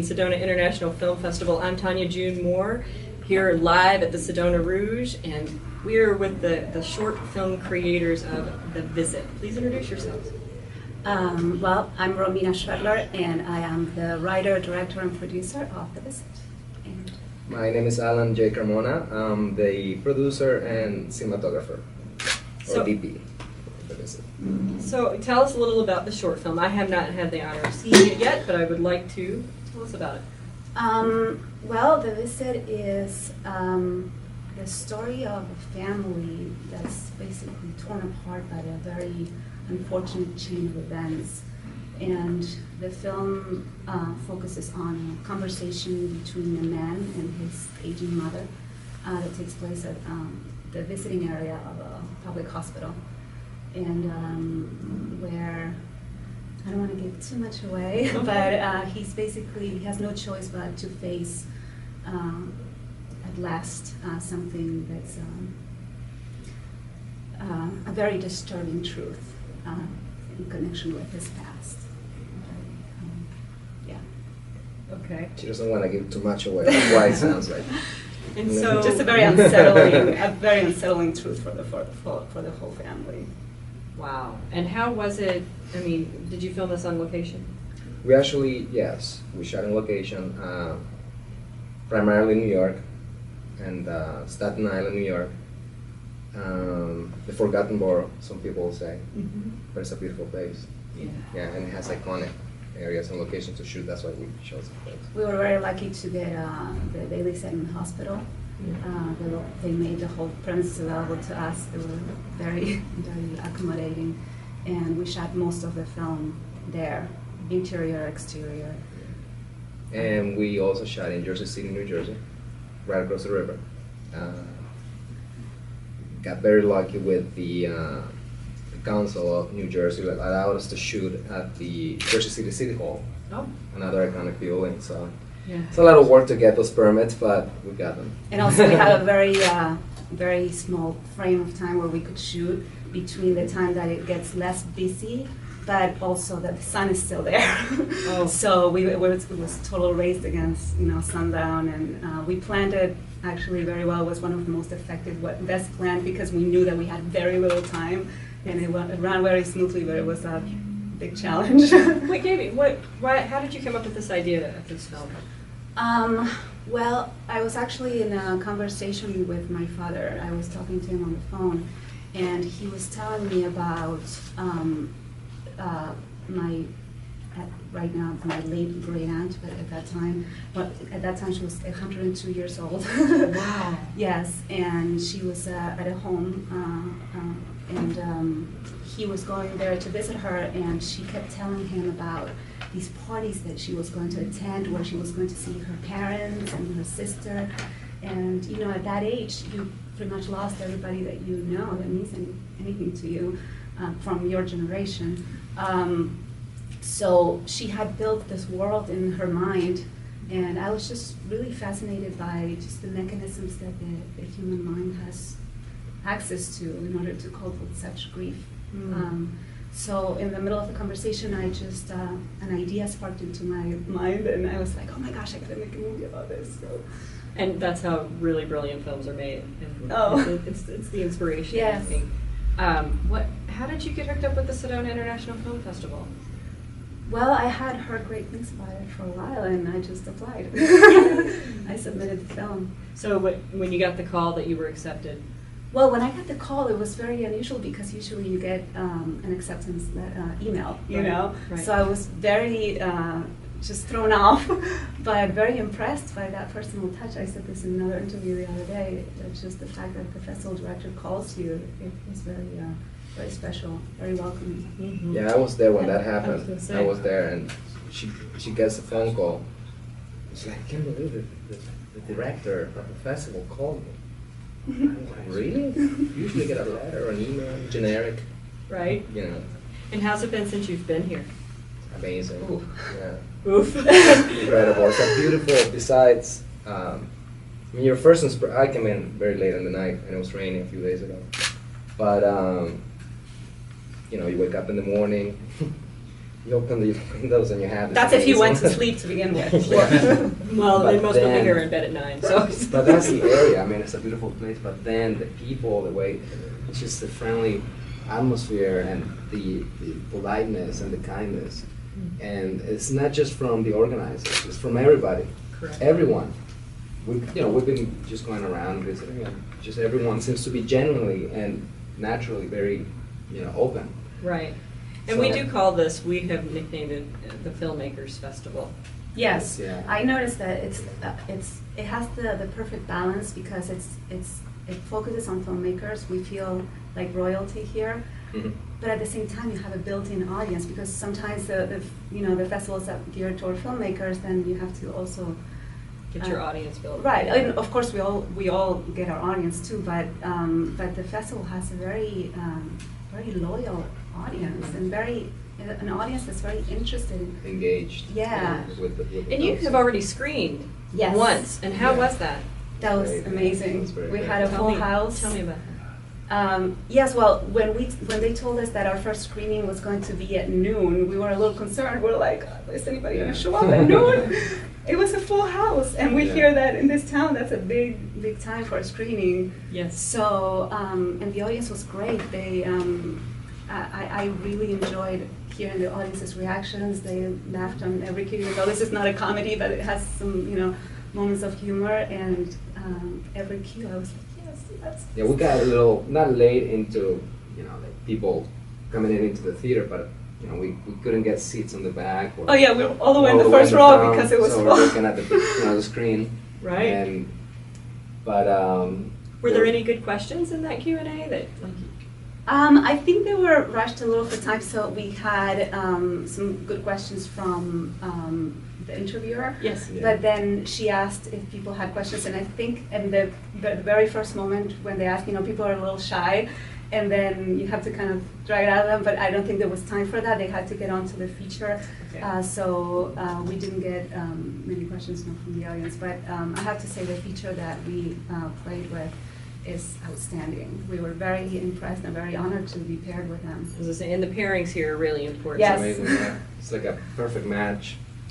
Sedona International Film Festival. I'm Tanya June Moore, here live at the Sedona Rouge, and we're with the short film creators of The Visit. Please introduce yourselves. Well, I'm Romina Schwedler, and I am the writer, director, and producer of The Visit. And my name is Alan J. Carmona. I'm the producer and cinematographer, or DP, of The Visit. So tell us a little about the short film. I have not had the honor of seeing it yet, but I would like to. Tell us about it. Well, The Visit is the story of a family that's basically torn apart by a very unfortunate chain of events. And the film focuses on a conversation between a man and his aging mother that takes place at the visiting area of a public hospital. And where, I don't want to give too much away, but he has no choice but to face at last something that's a very disturbing truth in connection with his past. Yeah. Okay. She doesn't want to give too much away. That's why it sounds like. And so, just a very unsettling truth for the whole family. Wow. And how was it? I mean, did you film this on location? We actually, yes, we shot on location, primarily New York, and Staten Island, New York. The Forgotten Borough, some people say, but it's a beautiful place. Yeah. Yeah, and it has iconic areas and locations to shoot. That's why we chose the place. We were very lucky to get the Bailey Segment Hospital. They made the whole premises available to us. They were very, very accommodating, and we shot most of the film there, interior, exterior. And we also shot in Jersey City, New Jersey, right across the river. Got very lucky with the Council of New Jersey that allowed us to shoot at the Jersey City City Hall, another iconic building. So it's a lot of work to get those permits, but we got them. And also we had a very small frame of time where we could shoot between the time that it gets less busy, but also that the sun is still there. So it was total race against sundown, and we planned it actually very well. It was one of the most effective, best planned, because we knew that we had very little time, and it ran very smoothly, but it was a big challenge. How did you come up with this idea of this film? Well, I was actually in a conversation with my father. I was talking to him on the phone, and he was telling me about right now my late great aunt, but at that time she was 102 years old. Wow. Yes, and she was at a home, and he was going there to visit her, and she kept telling him about these parties that she was going to attend, where she was going to see her parents and her sister. And at that age, you pretty much lost everybody that you know that means anything to you from your generation. So she had built this world in her mind, and I was just really fascinated by just the mechanisms that the human mind has access to in order to cope with such grief. So in the middle of the conversation, I just, an idea sparked into my mind, and I was like, oh my gosh, I gotta make a movie about this. So. And that's how really brilliant films are made. And it's the inspiration. Yes. I think. How did you get hooked up with the Sedona International Film Festival? Well, I had heard great things about it for a while, and I just applied. I submitted the film. So when you got the call that you were accepted? Well, when I got the call, it was very unusual, because usually you get an acceptance email, Right. So I was very just thrown off, but very impressed by that personal touch. I said this in another interview the other day. It's just the fact that the festival director calls you. It was very special, very welcoming. Yeah, I was there when that happened. I was there, and she gets a phone call. It's like, I can't believe it. The director of the festival called me. I'm like, really? Usually get a letter or an email, generic. Right. And how's it been since you've been here? Amazing. Oof. Yeah. Oof. Incredible. It's a beautiful, besides, your first I came in very late in the night, and it was raining a few days ago. But, you wake up in the morning, you open the windows and you have. The That's if you went to space. sleep to begin with. Yeah. Well, But then most people then- here are in bed at 9, so. But that's the area. I mean, it's a beautiful place. But then the people, the way, it's just the friendly atmosphere and the politeness and the kindness. And it's not just from the organizers; it's from everybody. Correct. Everyone. We've been just going around visiting, and just everyone seems to be genuinely and naturally very, open. Right. And we So- do call this, we have nicknamed it the Filmmakers Festival. Yes, Yeah. I noticed that it has the perfect balance because it focuses on filmmakers. We feel like royalty here, Mhm. but at the same time you have a built-in audience because sometimes the festivals that geared toward filmmakers, then you have to also Get your audience built. right. And of course we all get our audience too, but the festival has a very loyal audience and an audience that's very interested in. Engaged. Yeah. With the And you films. have already screened Yes. once, and how Yeah. was that? That was Great. amazing. That was very We good. had a full house. Tell me about that. Yes, well, when they told us that our first screening was going to be at noon, we were a little concerned. We're like, is anybody going Yeah. to show up at noon? It was a full house, and we Yeah. hear that in this town, that's a big time for a screening. Yes. So, and the audience was great. I really enjoyed hearing the audience's reactions. They laughed on every cue. Though this is not a comedy, but it has some, moments of humor. And every cue, I was like, yes, that's. Yeah, we got a little not late into like people coming into the theater, but we couldn't get seats on the back. Or, Oh yeah, we were all the way in the in first row front, because it was so full. we're looking at the screen. Right. But Were there any good questions in that Q&A that, like, I think they were rushed a little for time, so we had some good questions from the interviewer. yes. Yeah. But then she asked if people had questions, and I think in the very first moment when they asked, people are a little shy, and then you have to kind of drag it out of them, but I don't think there was time for that. They had to get on to the feature, Okay. so we didn't get many questions from the audience. But I have to say the feature that we played with is outstanding. We were very impressed and very honored to be paired with them. As I say, and the pairings here are really important. Yes. Amazing. Yeah. It's like a perfect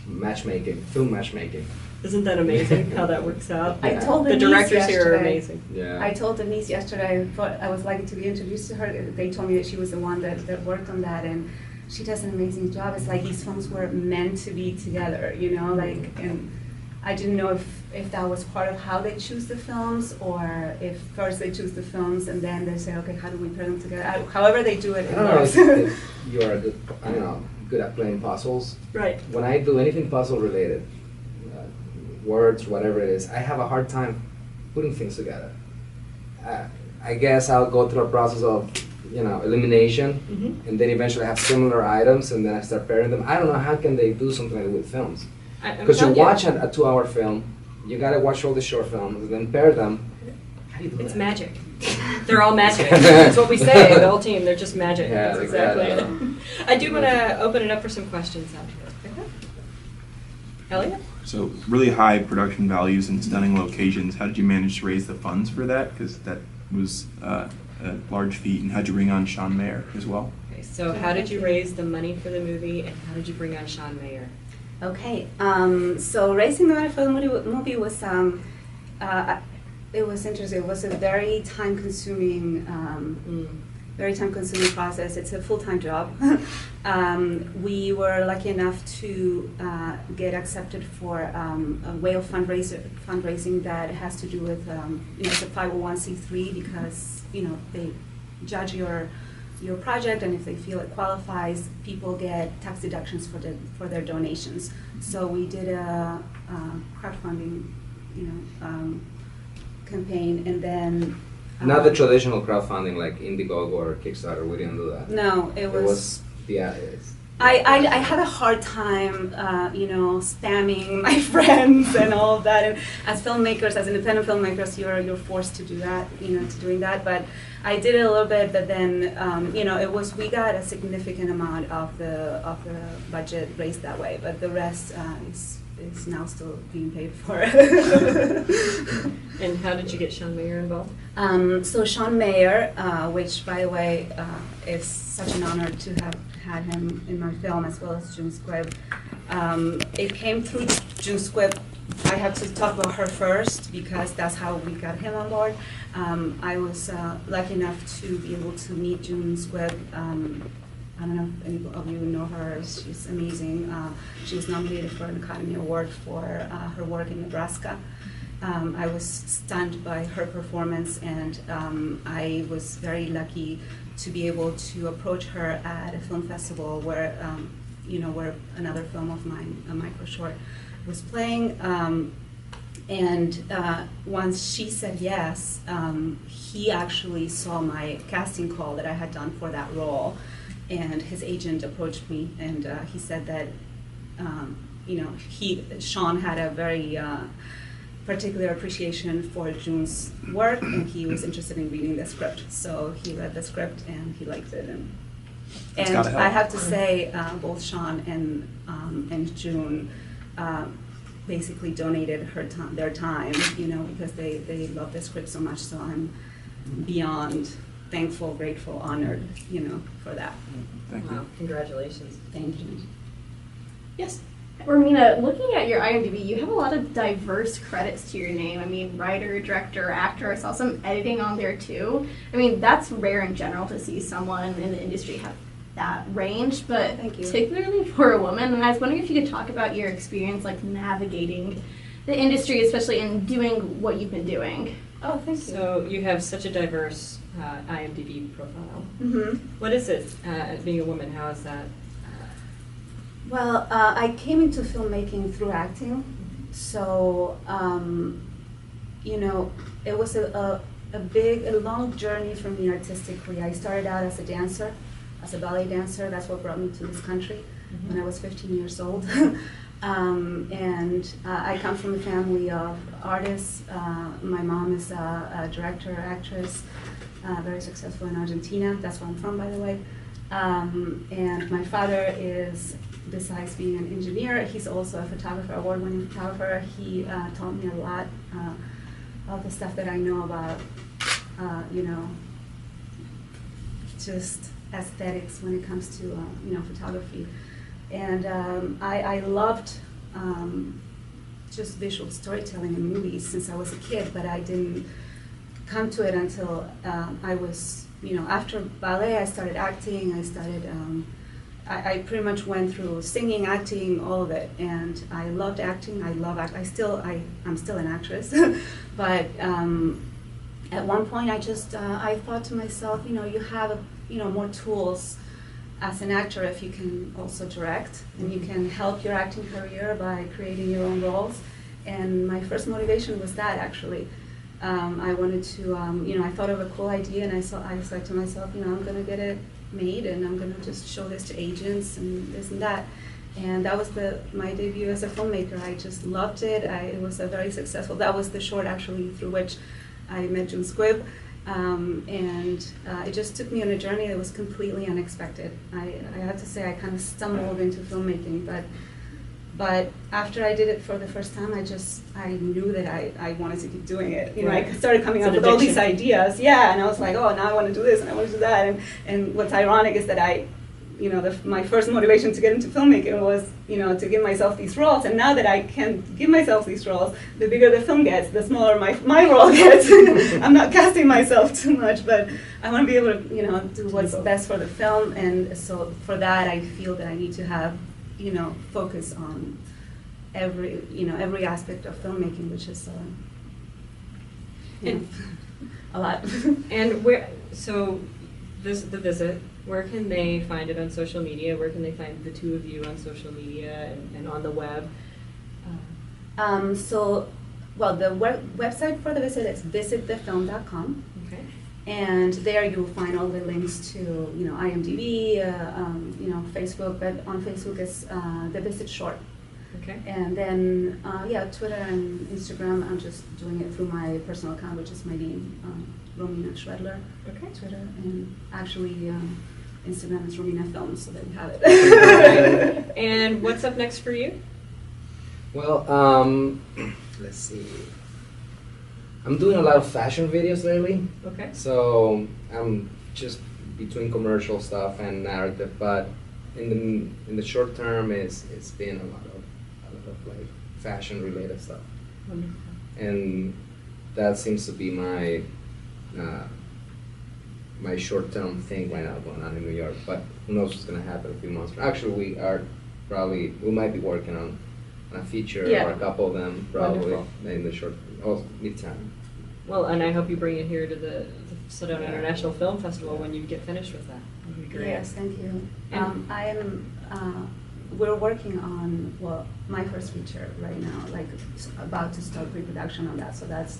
matchmaking, film matchmaking. Isn't that amazing how that works out? I Yeah. told The Denise directors here are yesterday- amazing. Yeah. I told Denise yesterday, I thought I was lucky to be introduced to her. They told me that she was the one that worked on that, and she does an amazing job. It's like these films were meant to be together, and I didn't know if that was part of how they choose the films, or if first they choose the films and then they say, okay, how do we pair them together? However they do it, I it don't know works. if you are good at playing puzzles. Right. When I do anything puzzle related, words, whatever it is, I have a hard time putting things together. I guess I'll go through a process of, elimination, Mhm. and then eventually have similar items, and then I start pairing them. I don't know how can they do something like that with films. I'm Because you telling watch a 2-hour film, you gotta watch all the short films, and then pair them. How do you do It's that? magic. They're all magic. That's what we say, the whole team. They're just magic. Yeah, That's like exactly that, it. I do want to open it up for some questions out here. Okay. Elliot? So really high production values and stunning locations. How did you manage to raise the funds for that? Because that was a large feat. And how'd you bring on Sean Mayer as well? Okay, so how did you raise the money for the movie, and how did you bring on Sean Mayer? Okay, so raising the money for the movie was it was interesting. It was a very time-consuming process. It's a full-time job. We were lucky enough to get accepted for a whale fundraising that has to do with it's a 501c3 because they judge your project, and if they feel it qualifies, people get tax deductions for their donations. So we did a crowdfunding campaign, and then Not the traditional crowdfunding like Indiegogo or Kickstarter. We didn't do that. no, it was I had a hard time, spamming my friends and all of that. And as filmmakers, as independent filmmakers, you're forced to do that, to doing that. But I did it a little bit. But then, we got a significant amount of the budget raised that way. But the rest is now still being paid for. And how did you get Sean Mayer involved? So Sean Mayer, which by the way is such an honor to have had him in my film, as well as June Squibb. It came through June Squibb. I have to talk about her first because that's how we got him on board. I was lucky enough to be able to meet June Squibb. I don't know if any of you know her. She's amazing. She was nominated for an Academy Award for her work in Nebraska. I was stunned by her performance, and I was very lucky to be able to approach her at a film festival where, where another film of mine, a micro short, was playing. And once she said yes, he actually saw my casting call that I had done for that role, and his agent approached me, and he said that, Sean had a very particular appreciation for June's work, and he was interested in reading the script. So he read the script and he liked it, and I have to say, both Sean and June basically donated their time, because they love the script so much. So I'm beyond thankful, grateful, honored, for that. Thank you. Wow, congratulations. Thank you. Yes. Romina, looking at your IMDb, you have a lot of diverse credits to your name. I mean, writer, director, actor. I saw some editing on there too. I mean, that's rare in general to see someone in the industry have that range, but particularly for a woman. And I was wondering if you could talk about your experience, like navigating the industry, especially in doing what you've been doing. Oh, thank you. So you have such a diverse IMDb profile. Mm-hmm. What is it, being a woman? How is that? Well, I came into filmmaking through acting, so it was a long journey for me artistically. I started out as a dancer, as a ballet dancer. That's what brought me to this country when I was 15 years old. And I come from a family of artists. My mom is a director, actress, very successful in Argentina. That's where I'm from, by the way. And my father is, besides being an engineer, he's also a photographer, award-winning photographer. He taught me a lot of the stuff that I know about, just aesthetics when it comes to, photography. And I loved just visual storytelling in movies since I was a kid, but I didn't come to it until I was, after ballet, I started acting. I pretty much went through singing, acting, all of it, and I loved acting. I'm still an actress, but at one point I thought to myself, you have more tools as an actor if you can also direct, and you can help your acting career by creating your own roles. And my first motivation was that, actually. I wanted to, I thought of a cool idea, and I said to myself, I'm going to get it made, and I'm going to just show this to agents and this and that. And that was my debut as a filmmaker. I just loved it. It was a very successful. That was the short, actually, through which I met June Squibb. And it just took me on a journey that was completely unexpected. I have to say I kind of stumbled into filmmaking, but after I did it for the first time, I knew that I wanted to keep doing it. Right. I started coming up with all these ideas, and I was like, oh, now I want to do this and I want to do that. And what's ironic is that my first motivation to get into filmmaking was, to give myself these roles. And now that I can give myself these roles, the bigger the film gets, the smaller my role gets. I'm not casting myself too much, but I want to be able to, do what's best for the film. And so for that, I feel that I need to have, focus on every aspect of filmmaking, which is a lot. And The Visit, where can they find it on social media? Where can they find the two of you on social media and on the web? The website for The Visit is visitthefilm.com. Okay. And there you'll find all the links to, IMDb, Facebook, but on Facebook is The Visit Short. Okay. And then, Twitter and Instagram, I'm just doing it through my personal account, which is my name, Romina Schwedler. Okay. Twitter, and actually Instagram is Romina Films, so there you have it. And what's up next for you? Well, let's see. I'm doing a lot of fashion videos lately. Okay. So I'm just between commercial stuff and narrative, but in the short term, it's been a lot of like fashion related stuff, Wonderful. and that seems to be my my short term thing right now going on in New York. But who knows what's gonna happen in a few months? Actually, we might be working on a feature Yeah. or a couple of them probably Wonderful. in the short mid time. Well, and I hope you bring it here to the Sedona Yeah. International Film Festival when you get finished with that. That'd be great. Yes, thank you. And- I am. We're working on my first feature right now, like about to start pre-production on that. So that's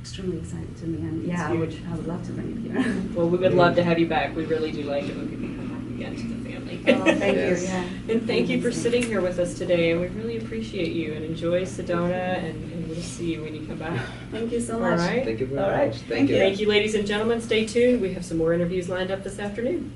extremely exciting to me, and It's yeah, huge. I would love to bring it here. Well, we would love to have you back. We really do like it when people come back again to the family. Oh, thank Yes. you. Yeah. And thank you for sitting here with us today, and we really appreciate you, and enjoy Sedona, and we'll see you when you come back. Thank you so All much. right. Thank you very All right. much. Thank you. Thank you, ladies and gentlemen. Stay tuned. We have some more interviews lined up this afternoon.